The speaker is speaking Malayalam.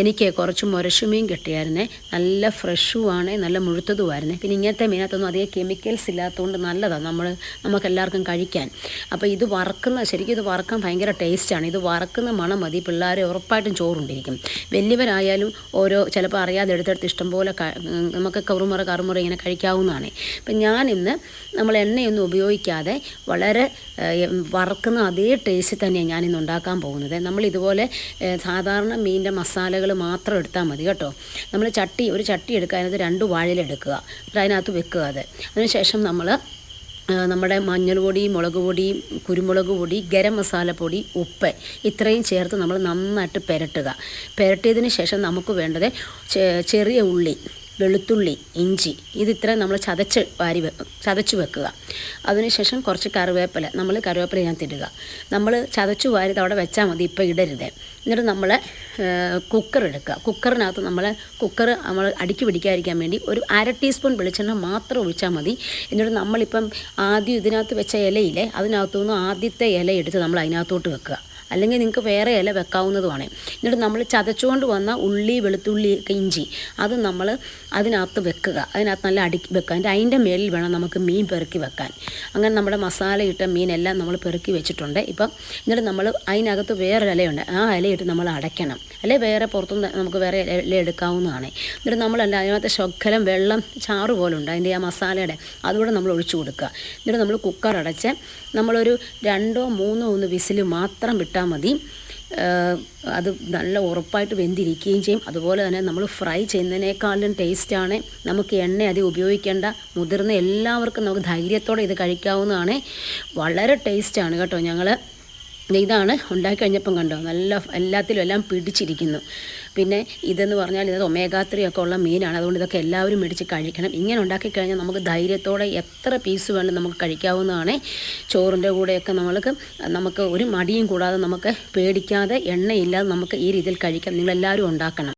എനിക്ക് കുറച്ച് മുരശുമീൻ കിട്ടിയായിരുന്നേ. നല്ല ഫ്രഷുമാണ്, നല്ല മുഴുത്തതുമായിരുന്നേ. പിന്നെ ഇങ്ങനത്തെ മീനകത്തൊന്നും അധികം കെമിക്കൽസ് ഇല്ലാത്തതുകൊണ്ട് നല്ലതാണ് നമുക്കെല്ലാവർക്കും കഴിക്കാൻ. അപ്പോൾ ഇത് ശരിക്കും ഇത് വറക്കാൻ ഭയങ്കര ടേസ്റ്റാണ്. ഇത് വറക്കുന്ന മണം മതി, പിള്ളേർ ഉറപ്പായിട്ടും ചോറുണ്ടിരിക്കും. വലിയവരായാലും ചിലപ്പോൾ അറിയാതെ എടുത്തെടുത്ത് ഇഷ്ടംപോലെ നമുക്ക് കറുമുറ ഇങ്ങനെ കഴിക്കാവുന്നതാണ്. അപ്പം ഞാനിന്ന് നമ്മൾ എണ്ണയൊന്നും ഉപയോഗിക്കാതെ വളരെ വറക്കുന്ന അതേ ടേസ്റ്റ് തന്നെയാണ് ഞാനിന്ന് ഉണ്ടാക്കാൻ പോകുന്നത്. നമ്മളിതുപോലെ സാധാരണ മീനിൻ്റെ മസാലകൾ മാത്രം എടുത്താൽ മതി കേട്ടോ. നമ്മൾ ഒരു ചട്ടി എടുക്കുക, അതിനകത്ത് 2 വാഴയില എടുക്കുക, അതിനകത്ത് വെക്കുക. അതിനുശേഷം നമ്മുടെ മഞ്ഞൾ പൊടി, മുളക് പൊടി, കുരുമുളക് പൊടി, ഗരം മസാലപ്പൊടി, ഉപ്പ് ഇത്രയും ചേർത്ത് നമ്മൾ നന്നായിട്ട് പുരട്ടിയതിന് ശേഷം നമുക്ക് വേണ്ടത് ചെറിയ ഉള്ളി, വെളുത്തുള്ളി, ഇഞ്ചി ഇതിത്രയും നമ്മൾ ചതച്ച് വെക്കുക. അതിനുശേഷം കുറച്ച് കറിവേപ്പില ഇതിനകത്തിടുക. നമ്മൾ ചതച്ച് വാരിത് അവിടെ വെച്ചാൽ മതി, ഇപ്പോൾ ഇടരുത്. എന്നിട്ട് നമ്മൾ കുക്കർ എടുക്കുക. കുക്കറിനകത്ത് നമ്മൾ അടുക്കി പിടിക്കാതിരിക്കാൻ വേണ്ടി ഒരു 1/2 ടീസ്പൂൺ വെളിച്ചെണ്ണ മാത്രം ഒഴിച്ചാൽ മതി. എന്നിട്ട് നമ്മളിപ്പം ആദ്യം ഇതിനകത്ത് വെച്ച ഇലയില്ലേ, അതിനകത്തുനിന്ന് ആദ്യത്തെ ഇല എടുത്ത് നമ്മൾ അതിനകത്തോട്ട് വെക്കുക. അല്ലെങ്കിൽ നിങ്ങൾക്ക് വേറെ ഇല വെക്കാവുന്നതുമാണ്. എന്നിട്ട് നമ്മൾ ചതച്ചുകൊണ്ട് വന്ന ഉള്ളി, വെളുത്തുള്ളി, ഇഞ്ചി അത് നമ്മൾ അതിനകത്ത് വെക്കുക. അതിനകത്ത് നല്ല അടുക്കി വെക്കുക. അതിൻ്റെ മേലിൽ വേണം നമുക്ക് മീൻ പെറുക്കി വെക്കാൻ. അങ്ങനെ നമ്മുടെ മസാല ഇട്ട മീനെല്ലാം നമ്മൾ പെറുക്കി വെച്ചിട്ടുണ്ട്. എന്നിട്ട് നമ്മൾ അതിനകത്ത് വേറൊരു ഇലയുണ്ട്, ആ ഇലയിട്ട് നമ്മൾ അടയ്ക്കണം. അല്ലെങ്കിൽ വേറെ പുറത്തുനിന്ന് നമുക്ക് വേറെ ഇല എടുക്കാവുന്നതാണ്. എന്നിട്ട് നമ്മളല്ല അതിനകത്ത് ശകലം വെള്ളം ചാറ് പോലെ ഉണ്ട്, അതിൻ്റെ ആ മസാലയുടെ അതുകൂടെ നമ്മൾ ഒഴിച്ചു കൊടുക്കുക. എന്നിട്ട് നമ്മൾ കുക്കർ അടച്ച് നമ്മളൊരു 2 or 3 വിസിൽ മാത്രം വിട്ടാൽ മതി. അത് നല്ല ഉറപ്പായിട്ട് വെന്തിരിക്കുകയും ചെയ്യും. അതുപോലെ തന്നെ നമ്മൾ ഫ്രൈ ചെയ്യുന്നതിനേക്കാളും ടേസ്റ്റാണ്. നമുക്ക് എണ്ണ അധികം ഉപയോഗിക്കേണ്ട, മുതിർന്ന എല്ലാവർക്കും നമുക്ക് ധൈര്യത്തോടെ ഇത് കഴിക്കാവുന്നതാണ്. വളരെ ടേസ്റ്റാണ് കേട്ടോ. ഇതാണ് ഉണ്ടാക്കി കഴിഞ്ഞപ്പം കണ്ടോ, നല്ല എല്ലാത്തിലും എല്ലാം പിടിച്ചിരിക്കുന്നു. പിന്നെ ഇതെന്ന് പറഞ്ഞാൽ ഇത് ഒമേഗ 3 ഒക്കെ ഉള്ള മീനാണ്. അതുകൊണ്ട് ഇതൊക്കെ എല്ലാവരും മേടിച്ച് കഴിക്കണം. ഇങ്ങനെ ഉണ്ടാക്കി കഴിഞ്ഞാൽ നമുക്ക് ധൈര്യത്തോടെ എത്ര പീസ് വേണം നമുക്ക് കഴിക്കാവുന്നതാണ്. ചോറിൻ്റെ കൂടെയൊക്കെ നമുക്ക് ഒരു മടിയും കൂടാതെ നമുക്ക് പേടിക്കാതെ എണ്ണയില്ലാതെ നമുക്ക് ഈ രീതിയിൽ കഴിക്കാം. നിങ്ങളെല്ലാവരും ഉണ്ടാക്കണം.